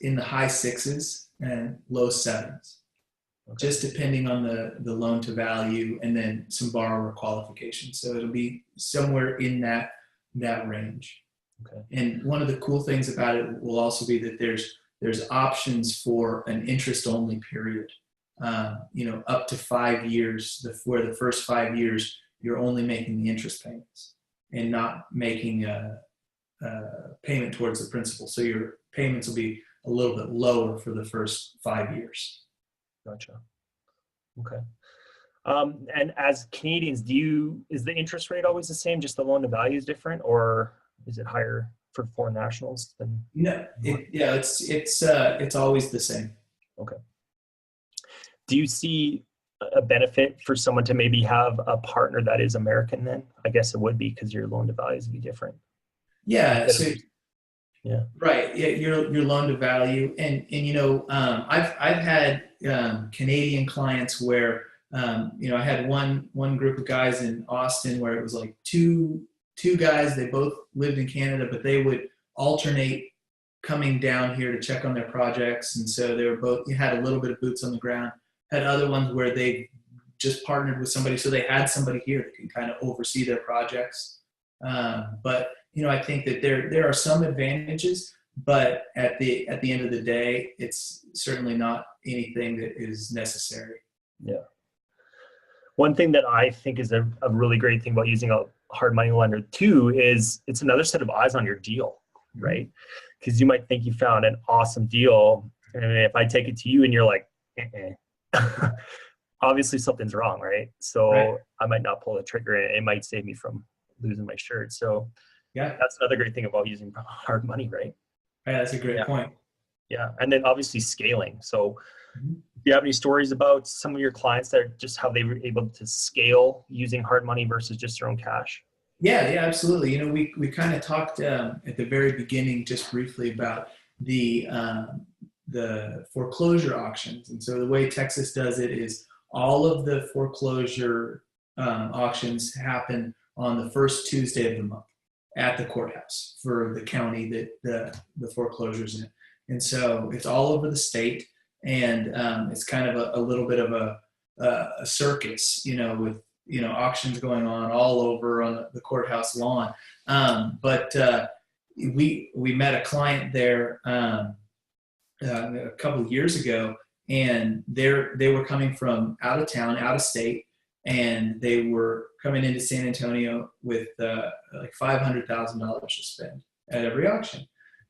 in the high 6s and low 7s, okay, just depending on the loan to value and then some borrower qualifications. So it'll be somewhere in that range. Okay. And one of the cool things about it will also be that there's options for an interest only period, up to 5 years, where the first 5 years you're only making the interest payments and not making a payment towards the principal. So your payments will be a little bit lower for the first 5 years. Gotcha. Okay. And as Canadians, is the interest rate always the same? Just the loan to value is different, or is it higher for foreign nationals than? No, it's always the same. Okay. Do you see a benefit for someone to maybe have a partner that is American then? I guess it would be, because your loan to values would be different. Yeah. Yeah. Right. Yeah. Your loan to value, and I've had Canadian clients where I had one group of guys in Austin where it was like two guys. They both lived in Canada, but they would alternate coming down here to check on their projects, and so they were both had a little bit of boots on the ground. Had other ones where they just partnered with somebody, so they had somebody here that can kind of oversee their projects. But I think that there are some advantages, but at the end of the day, it's certainly not anything that is necessary. Yeah. One thing that I think is a really great thing about using a hard money lender too is it's another set of eyes on your deal, right? Because you might think you found an awesome deal, and if I take it to you and you're like, obviously something's wrong, right? So right. I might not pull the trigger, and it might save me from losing my shirt. So yeah, that's another great thing about using hard money, right? Yeah, that's a great point. Yeah, and then obviously scaling. So do you have any stories about some of your clients that are just how they were able to scale using hard money versus just their own cash? Yeah, absolutely. We kind of talked at the very beginning just briefly about the foreclosure auctions. And so the way Texas does it is all of the foreclosure auctions happen on the first Tuesday of the month at the courthouse for the county that the foreclosure's in. And so it's all over the state, and it's kind of a little bit of a circus, with auctions going on all over on the courthouse lawn. But we met a client there a couple of years ago, and they were coming from out of town, out of state, and they were coming into San Antonio with like $500,000 to spend at every auction.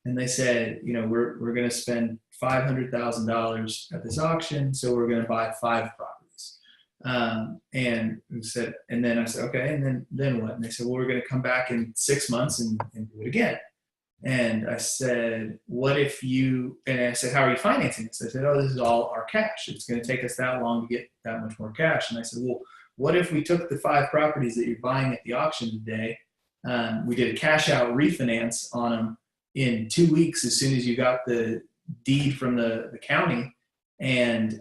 And they said, we're going to spend $500,000 at this auction, so we're going to buy 5 properties. And then I said, okay, and then what? And they said, well, we're going to come back in 6 months and do it again. And I said, and I said, how are you financing this? They said, oh, this is all our cash. It's going to take us that long to get that much more cash. And I said, well, what if we took the 5 properties that you're buying at the auction today, we did a cash out refinance on them in 2 weeks as soon as you got the deed from the county, and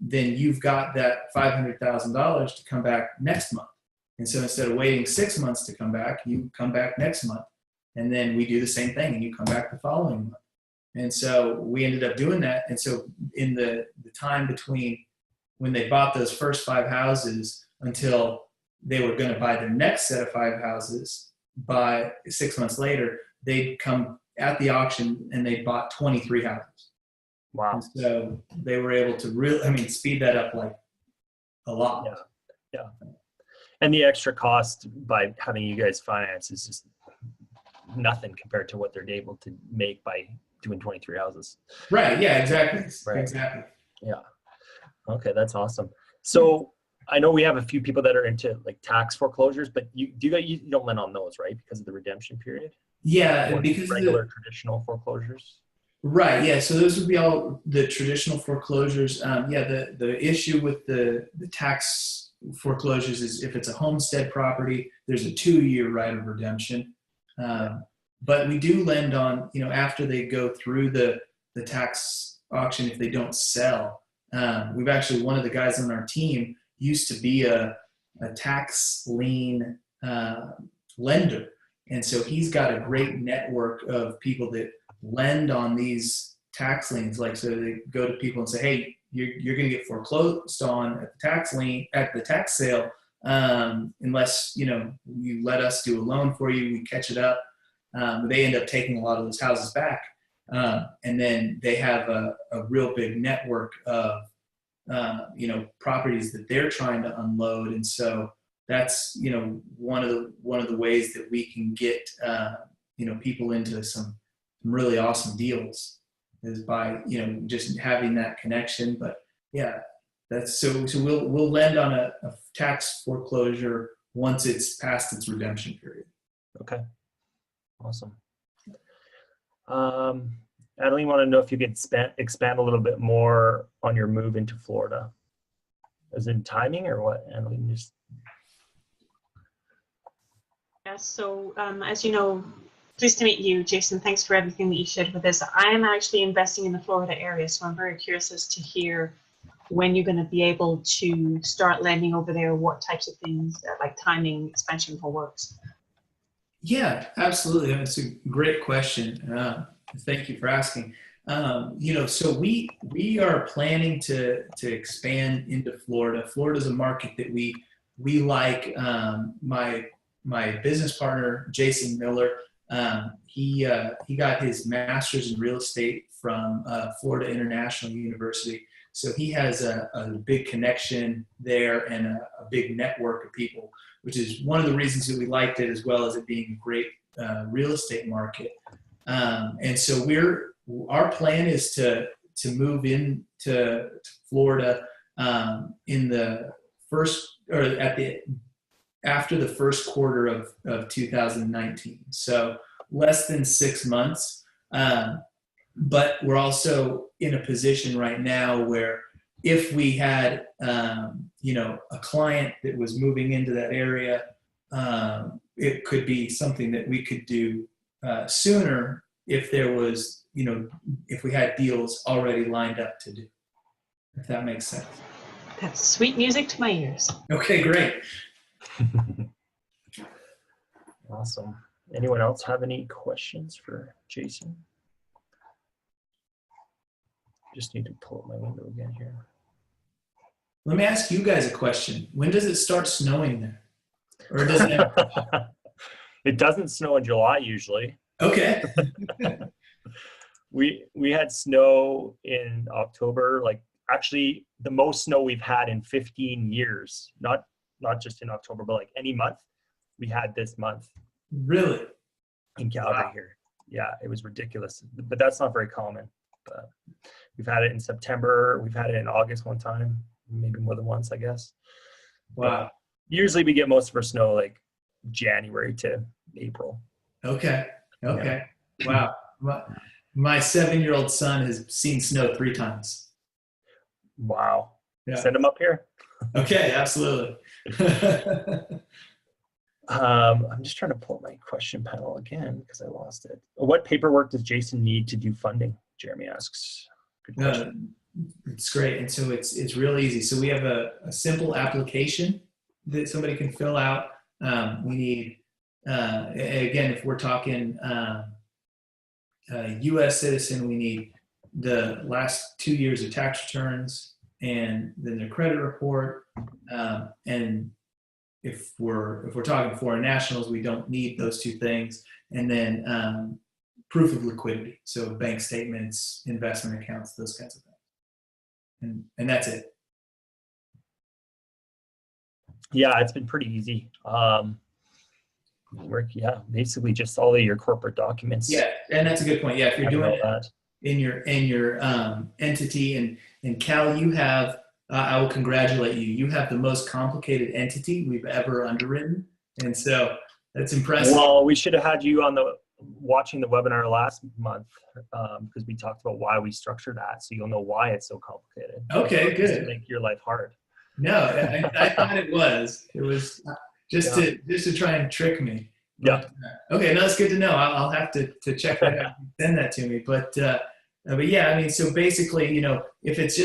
then you've got that $500,000 to come back next month. And so instead of waiting 6 months to come back, you come back next month. And then we do the same thing, and you come back the following month. And so we ended up doing that. And so in the time between when they bought those first 5 houses until they were going to buy the next set of 5 houses, by 6 months later, they'd come at the auction and they bought 23 houses. Wow. And so they were able to really, speed that up like a lot. Yeah. And the extra cost by having you guys finance is just nothing compared to what they're able to make by doing 23 houses. Right. Yeah, exactly. Right. Exactly. Yeah. Okay. That's awesome. So I know we have a few people that are into like tax foreclosures, but you don't lend on those, right? Because of the redemption period? Yeah. Or Because regular traditional foreclosures? right. Yeah. So those would be all the traditional foreclosures. The issue with the tax foreclosures is if it's a homestead property, there's a 2-year right of redemption. But we do lend on, after they go through the tax auction, if they don't sell. We've actually, one of the guys on our team used to be a tax lien lender. And so he's got a great network of people that lend on these tax liens. Like, so they go to people and say, hey, you're going to get foreclosed on at the tax lien, at the tax sale, unless, you let us do a loan for you, we catch it up. They end up taking a lot of those houses back. And then they have a real big network of, properties that they're trying to unload. And so that's, one of the ways that we can get, people into some really awesome deals is by, just having that connection. But yeah, that's so we'll lend on a tax foreclosure once it's past its redemption period. Okay. Awesome. Adeline, want to know if you could expand a little bit more on your move into Florida. As in timing or what, Adeline? Just... Yeah, so as you know, pleased to meet you, Jason. Thanks for everything that you shared with us. I am actually investing in the Florida area, so I'm very curious as to hear when you're going to be able to start lending over there, what types of things, like timing, expansion for works. Yeah, absolutely. That's a great question. Thank you for asking. So we are planning to expand into Florida. Florida is a market that we like. My business partner, Jason Miller, he got his master's in real estate from Florida International University. So he has a big connection there and a big network of people, which is one of the reasons that we liked it, as well as it being a great real estate market. And so our plan is to move into Florida in the first, or after the first quarter of 2019. So less than 6 months. But we're also in a position right now where if we had, a client that was moving into that area, it could be something that we could do sooner if there was, if we had deals already lined up to do, if that makes sense. That's sweet music to my ears. Okay, great. Awesome. Anyone else have any questions for Jason? Just need to pull up my window again here. Let me ask you guys a question. When does it start snowing there? Or does it? It doesn't snow in July usually. Okay. We had snow in October, like actually the most snow we've had in 15 years. Not just in October, but like any month we had this month. Really? In Calgary here. Yeah, it was ridiculous. But that's not very common. But we've had it in September. We've had it in August one time, maybe more than once, I guess. Wow. Usually we get most of our snow like January to April. Okay. Yeah. Wow. My 7-year-old son has seen snow 3 times. Wow. Yeah. Send him up here. Okay, absolutely. I'm just trying to pull up my question panel again because I lost it. What paperwork does Jason need to do funding? Jeremy asks. Good question. It's great. And so it's real easy. So we have a simple application that somebody can fill out. We need, again, if we're talking U.S. citizen, we need the last 2 years of tax returns and then their credit report. And if we're talking foreign nationals, we don't need those 2 things. And then proof of liquidity, so bank statements, investment accounts, those kinds of things. And that's it. Yeah, it's been pretty easy. Basically just all of your corporate documents. Yeah, and that's a good point. Yeah, if you're Having doing all it that. in your entity, and Cal, you have I will congratulate you. You have the most complicated entity we've ever underwritten, and so that's impressive. Well, we should have had you on watching the webinar last month, because we talked about why we structured that, so you'll know why it's so complicated. Okay, Just to good. make your life hard. No, I thought it was. It was just to try and trick me. But, okay, no, that's good to know. I'll have to check that out and send that to me. But yeah, I mean, so basically, you know, if it's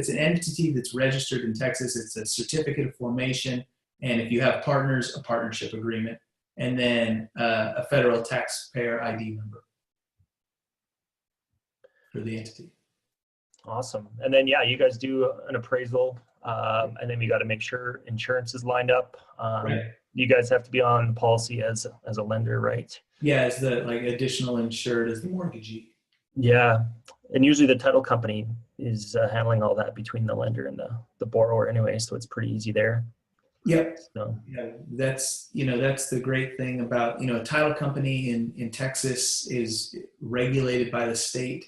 an entity that's registered in Texas, it's a certificate of formation, and if you have partners, a partnership agreement, and then a federal taxpayer ID number for the entity. Awesome. And then, yeah, you guys do an appraisal, and then we got to make sure insurance is lined up. Right. You guys have to be on the policy as a lender, right? Yeah, as the additional insured as the mortgagee. Yeah. And usually the title company is handling all that between the lender and the borrower anyway, so it's pretty easy there. Yep. So. Yeah, that's the great thing about, a title company in Texas is regulated by the state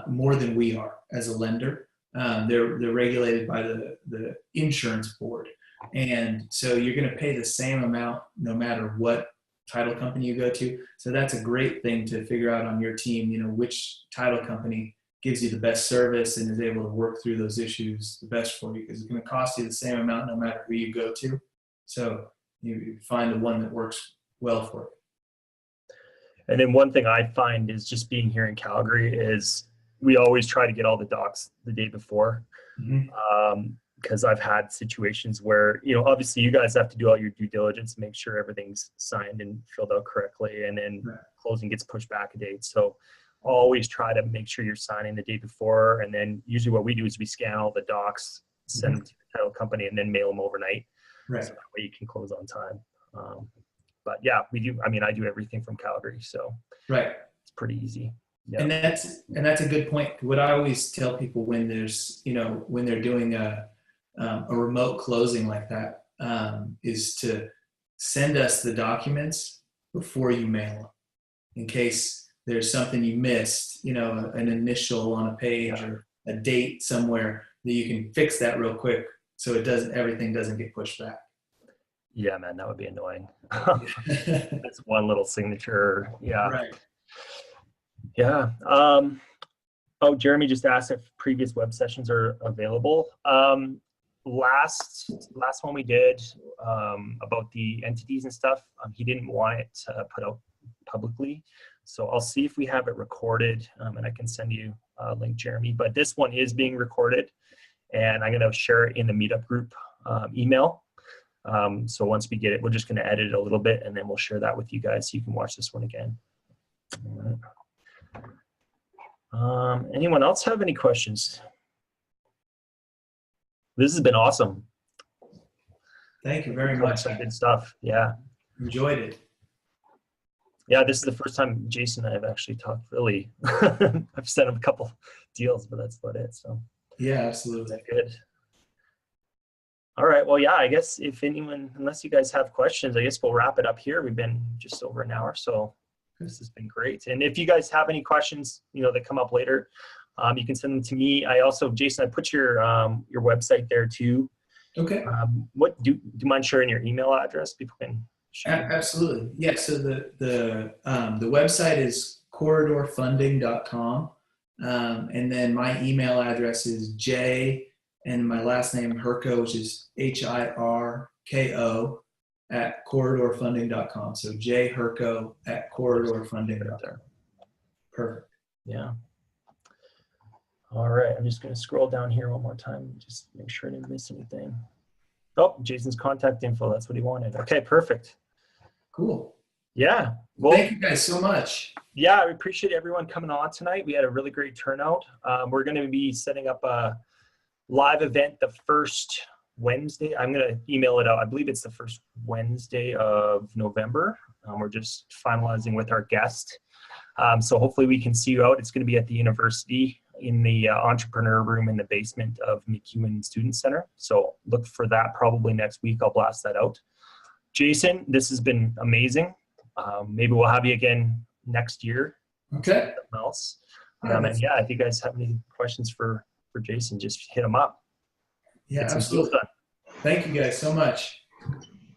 more than we are as a lender. They're regulated by the insurance board, and so you're going to pay the same amount no matter what title company you go to. So that's a great thing to figure out on your team. Which title company gives you the best service and is able to work through those issues the best for you, because it's going to cost you the same amount no matter who you go to. So you find the one that works well for you. And then one thing I find is just being here in Calgary is we always try to get all the docs the day before. Mm-hmm. Because I've had situations where, obviously you guys have to do all your due diligence, make sure everything's signed and filled out correctly, and then closing gets pushed back a date. So always try to make sure you're signing the day before. And then usually what we do is we scan all the docs, send them to the title company, and then mail them overnight. Right. So that way you can close on time. But yeah, we do. I mean, I do everything from Calgary, so it's pretty easy. Yeah. And that's a good point. What I always tell people when there's, when they're doing a remote closing like that, is to send us the documents before you mail them, in case there's something you missed, an initial on a page or a date somewhere, that you can fix that real quick so everything doesn't get pushed back. Yeah, man, that would be annoying. That's one little signature. Yeah. Right. Yeah. Jeremy just asked if previous web sessions are available. Last one we did about the entities and stuff, he didn't want it put out publicly. So I'll see if we have it recorded, and I can send you a link, Jeremy. But this one is being recorded, and I'm going to share it in the meetup group email. So once we get it, we're just going to edit it a little bit, and then we'll share that with you guys so you can watch this one again. Anyone else have any questions? This has been awesome. Thank you very much. Some good stuff. Yeah. Enjoyed it. Yeah, this is the first time Jason and I have actually talked really. I've sent him a couple deals, but that's about it. So yeah, absolutely. Good. All right. Well, yeah, I guess unless you guys have questions, I guess we'll wrap it up here. We've been just over an hour, so this has been great. And if you guys have any questions, that come up later, you can send them to me. Jason, I put your website there too. Okay. Do you mind sharing your email address? People can share. Absolutely. Yeah. So the website is corridorfunding.com. And then my email address is J and my last name Hirko, which is HIRKO @corridorfunding.com. So jhirko @corridorfunding.com. Perfect. Yeah. All right. I'm just going to scroll down here one more time, just make sure I didn't miss anything. Oh, Jason's contact info. That's what he wanted. Okay, perfect. Cool. Yeah. Well, thank you guys so much. Yeah, we appreciate everyone coming on tonight. We had a really great turnout. We're going to be setting up a live event the first Wednesday. I'm going to email it out. I believe it's the first Wednesday of November. We're just finalizing with our guest. So hopefully we can see you out. It's going to be at the university. in the entrepreneur room in the basement of McEwen Student Center. So look for that probably next week. I'll blast that out. Jason, this has been amazing. Maybe we'll have you again next year. Okay. Something else. Right, And yeah, if you guys have any questions for Jason, just hit him up. yeah, Get some absolutely. deals done. Thank you guys so much.